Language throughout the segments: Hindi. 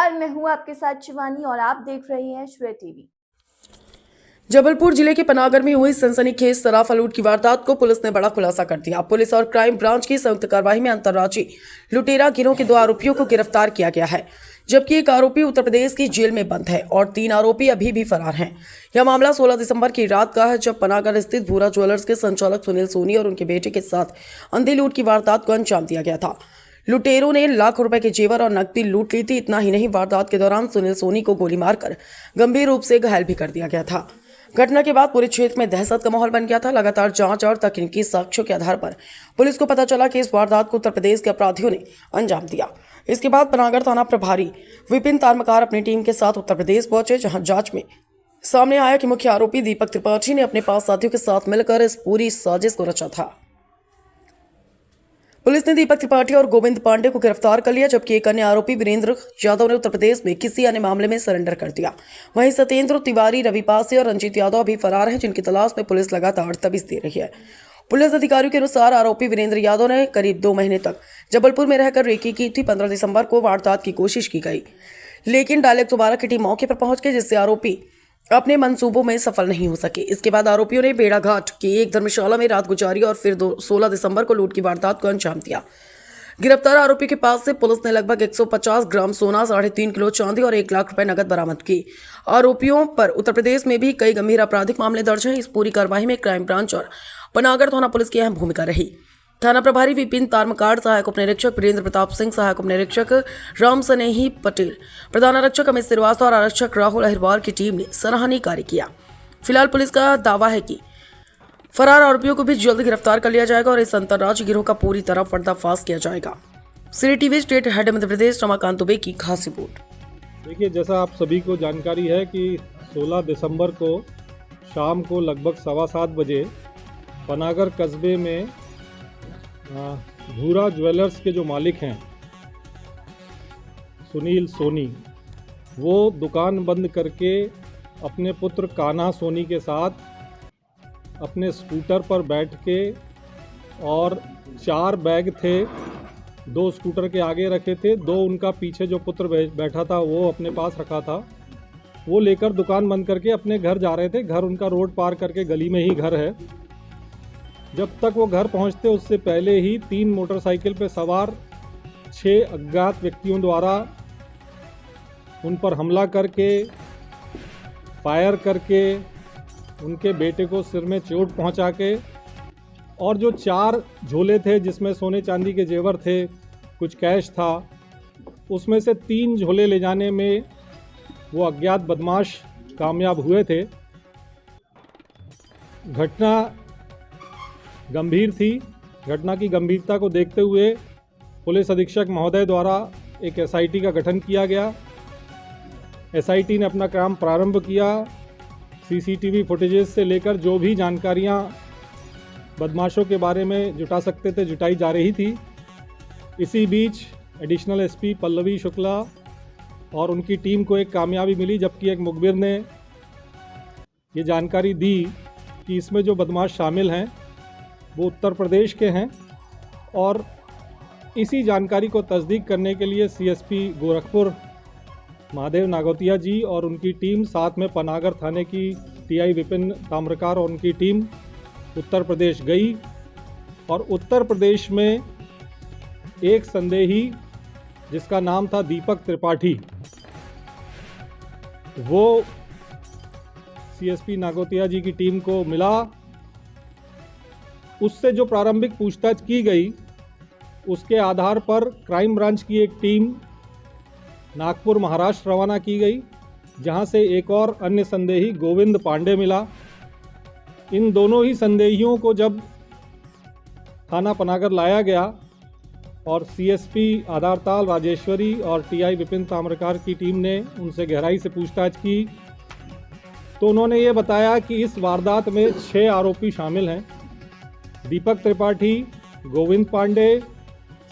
नमस्कार, मैं हूं आपके साथ शिवानी और आप देख रहे हैं श्रेय टीवी। जबलपुर जिले के पनागर में हुई सनसनीखेज सराफा लूट की वारदात को पुलिस ने बड़ा खुलासा कर दिया। पुलिस और क्राइम ब्रांच की संयुक्त कार्रवाई में अंतर्राज्यीय लुटेरा गिरोह के 2 आरोपियों को गिरफ्तार किया गया है, जबकि एक आरोपी उत्तर प्रदेश की जेल में बंद है और 3 आरोपी अभी भी फरार हैं। यह मामला 16 दिसंबर की रात का है, जब पनागर स्थित भूरा ज्वेलर्स के संचालक सुनील सोनी और उनके बेटे के साथ अंधी लूट की वारदात को अंजाम दिया गया था। लुटेरों ने लाखों रुपए के जेवर और नकदी लूट ली थी। इतना ही नहीं, वारदात के दौरान सुनील सोनी को गोली मारकर गंभीर रूप से घायल भी कर दिया गया था। घटना के बाद पूरे क्षेत्र में दहशत का माहौल बन गया था। लगातार जांच और तकनीकी साक्ष्यों के आधार पर पुलिस को पता चला कि इस वारदात को उत्तर प्रदेश के अपराधियों ने अंजाम दिया। इसके बाद पनागर थाना प्रभारी विपिन तारमकार अपनी टीम के साथ उत्तर प्रदेश पहुंचे, जहां जांच में सामने आया कि मुख्य आरोपी दीपक त्रिपाठी ने अपने 5 साथियों के साथ मिलकर इस पूरी साजिश को रचा था। पुलिस ने दीपक त्रिपाठी और गोविंद पांडे को गिरफ्तार कर लिया, जबकि एक अन्य आरोपी वीरेंद्र यादव ने उत्तर प्रदेश में किसी अन्य मामले में सरेंडर कर दिया। वहीं सत्येंद्र तिवारी, रवि पासी और रंजीत यादव भी फरार हैं, जिनकी तलाश में पुलिस लगातार तबीज दे रही है। पुलिस अधिकारियों के अनुसार आरोपी वीरेंद्र यादव ने करीब 2 महीने तक जबलपुर में रहकर रेकी की थी। 15 दिसंबर को वारदात की कोशिश की गई, लेकिन डायल 112 की टीम मौके पर पहुंच गई, जिससे आरोपी अपने मंसूबों में सफल नहीं हो सके। इसके बाद आरोपियों ने बेड़ाघाट की एक धर्मशाला में रात गुजारी और फिर 16 दिसंबर को लूट की वारदात को अंजाम दिया। गिरफ्तार आरोपी के पास से पुलिस ने लगभग 150 ग्राम सोना, 3.5 किलो चांदी और 1 लाख रुपए नकद बरामद की। आरोपियों पर उत्तर प्रदेश में भी कई गंभीर आपराधिक मामले दर्ज हैं। इस पूरी कार्रवाई में क्राइम ब्रांच और पनागर थाना पुलिस की अहम भूमिका रही। थाना प्रभारी विपिन तारमकार, सहायक उप निरीक्षक वीरेंद्र प्रताप सिंह, सहायक उप निरीक्षक राम सनेही पटेल, प्रधान आरक्षक अमित श्रीवास्तव और आरक्षक राहुल अहिरवार की टीम ने सराहनीय कार्य किया। फिलहाल पुलिस का दावा है कि फरार आरोपियों को भी जल्द गिरफ्तार कर लिया जाएगा और इस अंतर्राज्यीय गिरोह का पूरी तरह पर्दाफाश किया जाएगा। श्रेय TV state head Madhya Pradesh Ramakant Dubey की खास रिपोर्ट। देखिए, जैसा आप सभी को जानकारी है कि 16 दिसंबर को शाम को लगभग 7:15 बजे पनागर कस्बे में भूरा ज्वेलर्स के जो मालिक हैं सुनील सोनी, वो दुकान बंद करके अपने पुत्र कान्हा सोनी के साथ अपने स्कूटर पर बैठ के, और 4 बैग थे, 2 स्कूटर के आगे रखे थे, 2 उनका पीछे जो पुत्र बैठा था वो अपने पास रखा था, वो लेकर दुकान बंद करके अपने घर जा रहे थे। घर उनका रोड पार करके गली में ही घर है। जब तक वो घर पहुंचते उससे पहले ही 3 मोटरसाइकिल पर सवार 6 अज्ञात व्यक्तियों द्वारा उन पर हमला करके, फायर करके, उनके बेटे को सिर में चोट पहुंचा के, और जो 4 झोले थे जिसमें सोने चांदी के जेवर थे, कुछ कैश था, उसमें से 3 झोले ले जाने में वो अज्ञात बदमाश कामयाब हुए थे। घटना गंभीर थी। घटना की गंभीरता को देखते हुए पुलिस अधीक्षक महोदय द्वारा एक एसआईटी का गठन किया गया। एसआईटी ने अपना काम प्रारंभ किया। सीसीटीवी फुटेजेस से लेकर जो भी जानकारियां बदमाशों के बारे में जुटा सकते थे जुटाई जा रही थी। इसी बीच एडिशनल एसपी पल्लवी शुक्ला और उनकी टीम को एक कामयाबी मिली, जबकि एक मुखबिर ने ये जानकारी दी कि इसमें जो बदमाश शामिल हैं वो उत्तर प्रदेश के हैं। और इसी जानकारी को तस्दीक करने के लिए सीएसपी गोरखपुर महादेव नागौतिया जी और उनकी टीम, साथ में पनागर थाने की टीआई विपिन ताम्रकार और उनकी टीम उत्तर प्रदेश गई। और उत्तर प्रदेश में एक संदेही जिसका नाम था दीपक त्रिपाठी, वो सीएसपी नागौतिया जी की टीम को मिला। उससे जो प्रारंभिक पूछताछ की गई, उसके आधार पर क्राइम ब्रांच की एक टीम नागपुर महाराष्ट्र रवाना की गई, जहां से एक और अन्य संदेही गोविंद पांडे मिला। इन दोनों ही संदेहियों को जब थाना पनागर लाया गया और सीएसपी आधारताल राजेश्वरी और टीआई विपिन ताम्रकार की टीम ने उनसे गहराई से पूछताछ की, तो उन्होंने ये बताया कि इस वारदात में 6 आरोपी शामिल हैं। दीपक त्रिपाठी, गोविंद पांडे,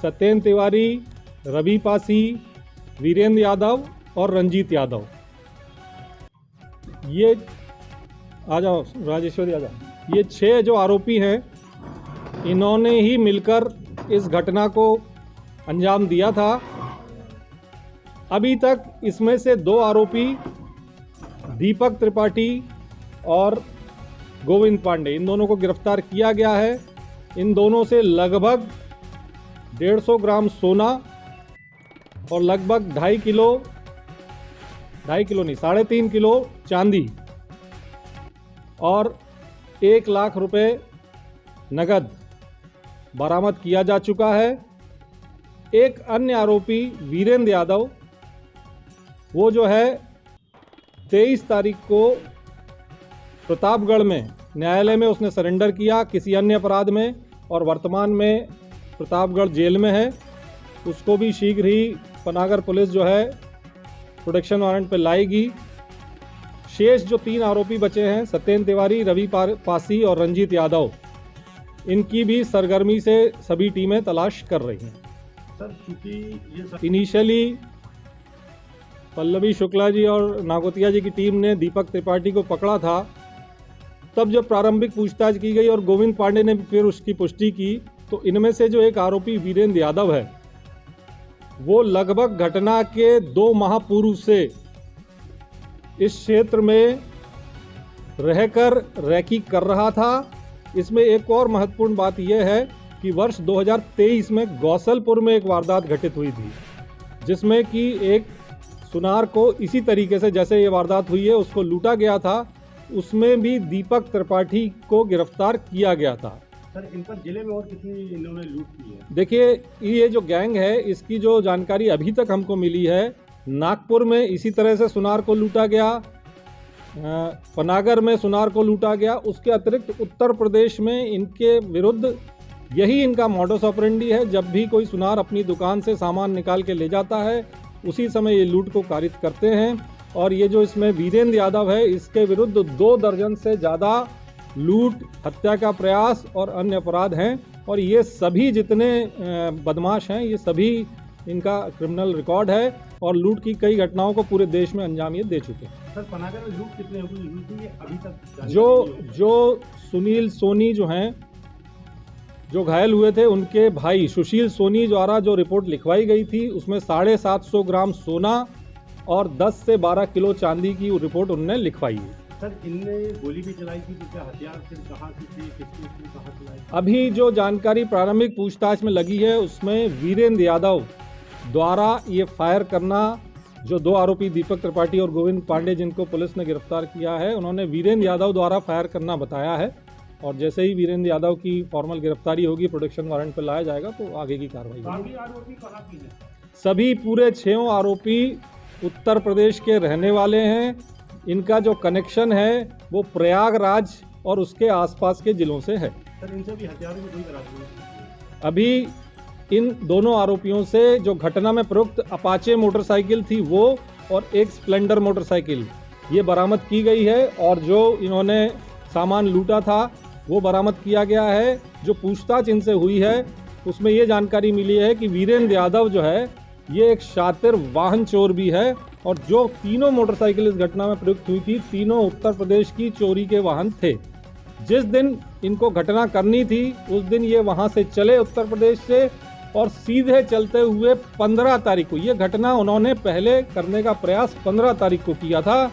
सत्येंद्र तिवारी, रवि पासी, वीरेंद्र यादव और रंजीत यादव। ये आ जाओ राजेश्वरी, आ जाओ। ये 6 जो आरोपी हैं, इन्होंने ही मिलकर इस घटना को अंजाम दिया था। अभी तक इसमें से 2 आरोपी दीपक त्रिपाठी और गोविंद पांडे, इन दोनों को गिरफ्तार किया गया है। इन दोनों से लगभग 150 ग्राम सोना और लगभग 2.5 किलो नहीं 3.5 किलो चांदी और 1 लाख रुपए नगद बरामद किया जा चुका है। एक अन्य आरोपी वीरेंद्र यादव, वो जो है 23 तारीख को प्रतापगढ़ में न्यायालय में उसने सरेंडर किया किसी अन्य अपराध में और वर्तमान में प्रतापगढ़ जेल में है। उसको भी शीघ्र ही पनागर पुलिस जो है प्रोटेक्शन वारंट पर लाएगी। शेष जो 3 आरोपी बचे हैं, सत्येंद्र तिवारी, रवि पासी और रंजीत यादव, इनकी भी सरगर्मी से सभी टीमें तलाश कर रही हैं। सर, चूंकि इनिशियली पल्लवी शुक्ला जी और नागोतिया जी की टीम ने दीपक त्रिपाठी को पकड़ा था, तब जब प्रारंभिक पूछताछ की गई और गोविंद पांडे ने फिर उसकी पुष्टि की, तो इनमें से जो एक आरोपी वीरेंद्र यादव है, वो लगभग घटना के 2 माह पूर्व से इस क्षेत्र में रहकर रैकी कर रहा था। इसमें एक और महत्वपूर्ण बात यह है कि वर्ष 2023 में गौसलपुर में एक वारदात घटित हुई थी, जिसमें कि एक सुनार को इसी तरीके से जैसे ये वारदात हुई है उसको लूटा गया था। उसमें भी दीपक त्रिपाठी को गिरफ्तार किया गया था। सर, इन पर जिले में और कितनी इन्होंने लूट की है? देखिए, ये जो गैंग है, इसकी जो जानकारी अभी तक हमको मिली है, नागपुर में इसी तरह से सुनार को लूटा गया, पनागर में सुनार को लूटा गया। उसके अतिरिक्त उत्तर प्रदेश में इनके विरुद्ध यही इनका मॉडस ऑपरेंडी है। जब भी कोई सुनार अपनी दुकान से सामान निकाल के ले जाता है, उसी समय ये लूट को कारित करते हैं। और ये जो इसमें वीरेंद्र यादव है, इसके विरुद्ध 2 दर्जन से ज़्यादा लूट, हत्या का प्रयास और अन्य अपराध हैं। और ये सभी जितने बदमाश हैं, ये सभी इनका क्रिमिनल रिकॉर्ड है और लूट की कई घटनाओं को पूरे देश में अंजाम ये दे चुके हैं। सर, पनागर में लूट कितने हुई है अभी तक? जो सुनील सोनी जो हैं, जो घायल हुए थे, उनके भाई सुशील सोनी द्वारा जो रिपोर्ट लिखवाई गई थी, उसमें 750 ग्राम सोना और 10 से 12 किलो चांदी की रिपोर्ट उन्होंने लिखवाई है। सर, इनने गोली भी चलाई थी, तो क्या हथियार फिर कहाँ से थे, किसने कहाँ चलाई? अभी जो जानकारी प्रारंभिक पूछताछ में लगी है, उसमें वीरेंद्र यादव द्वारा ये फायर करना, जो 2 आरोपी दीपक त्रिपाठी और गोविंद पांडे जिनको पुलिस ने गिरफ्तार किया है, उन्होंने वीरेंद्र यादव द्वारा फायर करना बताया है। और जैसे ही वीरेंद्र यादव की फॉर्मल गिरफ्तारी होगी, प्रोटेक्शन वारंट पर लाया जाएगा, तो आगे की कार्रवाई होगी। आरोपी कहाँ की है? सभी पूरे 6 आरोपी उत्तर प्रदेश के रहने वाले हैं। इनका जो कनेक्शन है वो प्रयागराज और उसके आसपास के जिलों से है। सर, इनसे भी हथियारों की कोई तरह? अभी इन दोनों आरोपियों से जो घटना में प्रयुक्त अपाचे मोटरसाइकिल थी, वो और एक स्प्लेंडर मोटरसाइकिल, ये बरामद की गई है। और जो इन्होंने सामान लूटा था, वो बरामद किया गया है। जो पूछताछ इनसे हुई है, उसमें ये जानकारी मिली है कि वीरेंद्र यादव जो है, ये एक शातिर वाहन चोर भी है। और जो 3 मोटरसाइकिल इस घटना में प्रयुक्त हुई थी, 3 उत्तर प्रदेश की चोरी के वाहन थे। जिस दिन इनको घटना करनी थी, उस दिन ये वहां से चले उत्तर प्रदेश से, और सीधे चलते हुए 15 तारीख को, ये घटना उन्होंने पहले करने का प्रयास 15 तारीख को किया था।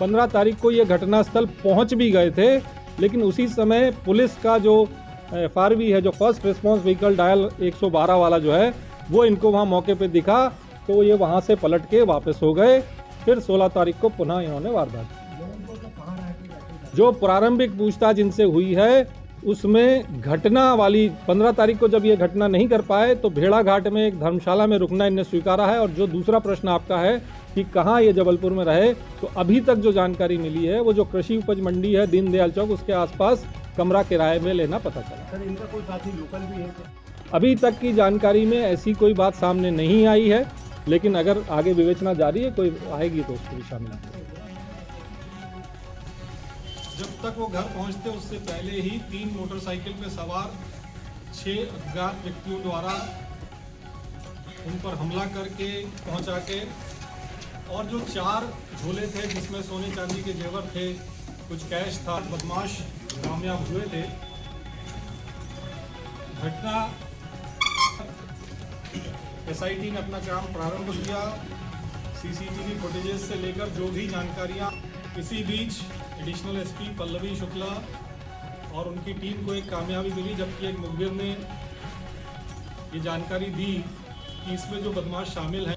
15 तारीख को ये घटनास्थल पहुंच भी गए थे, लेकिन उसी समय पुलिस का जो FRV है, जो फर्स्ट रिस्पांस व्हीकल डायल 112 वाला जो है, वो इनको वहाँ मौके पे दिखा, तो ये वहाँ से पलट के वापस हो गए। फिर 16 तारीख को पुनः इन्होंने वारदात की। जो प्रारंभिक पूछताछ इनसे हुई है, उसमें घटना वाली 15 तारीख को जब ये घटना नहीं कर पाए, तो भेड़ाघाट में एक धर्मशाला में रुकना इन्हें स्वीकारा है। और जो दूसरा प्रश्न आपका है कि कहाँ ये जबलपुर में रहे, तो अभी तक जो जानकारी मिली है, वो जो कृषि उपज मंडी है दीनदयाल चौक, उसके आसपास कमरा किराए में लेना पता चला। सर, इनका कोई साथी लोकल भी है? अभी तक की जानकारी में ऐसी कोई बात सामने नहीं आई है, लेकिन अगर आगे विवेचना जारी है, कोई आएगी तो उसको भी शामिल करेंगे। जब तक वो घर पहुंचते उससे पहले ही 3 मोटरसाइकिल पे सवार 6 अज्ञात व्यक्तियों द्वारा उन पर हमला करके पहुंचा के, और जो 4 झोले थे जिसमें सोने चांदी के जेवर थे, कुछ कैश था, बदमाश कामयाब हुए थे। घटना SIT ने अपना काम प्रारंभ किया सीसीटीवी फुटेजेस से लेकर जो भी जानकारियां, इसी बीच एडिशनल एसपी पल्लवी शुक्ला और उनकी टीम को एक कामयाबी मिली, जबकि एक मुखबिर ने ये जानकारी दी कि इसमें जो बदमाश शामिल हैं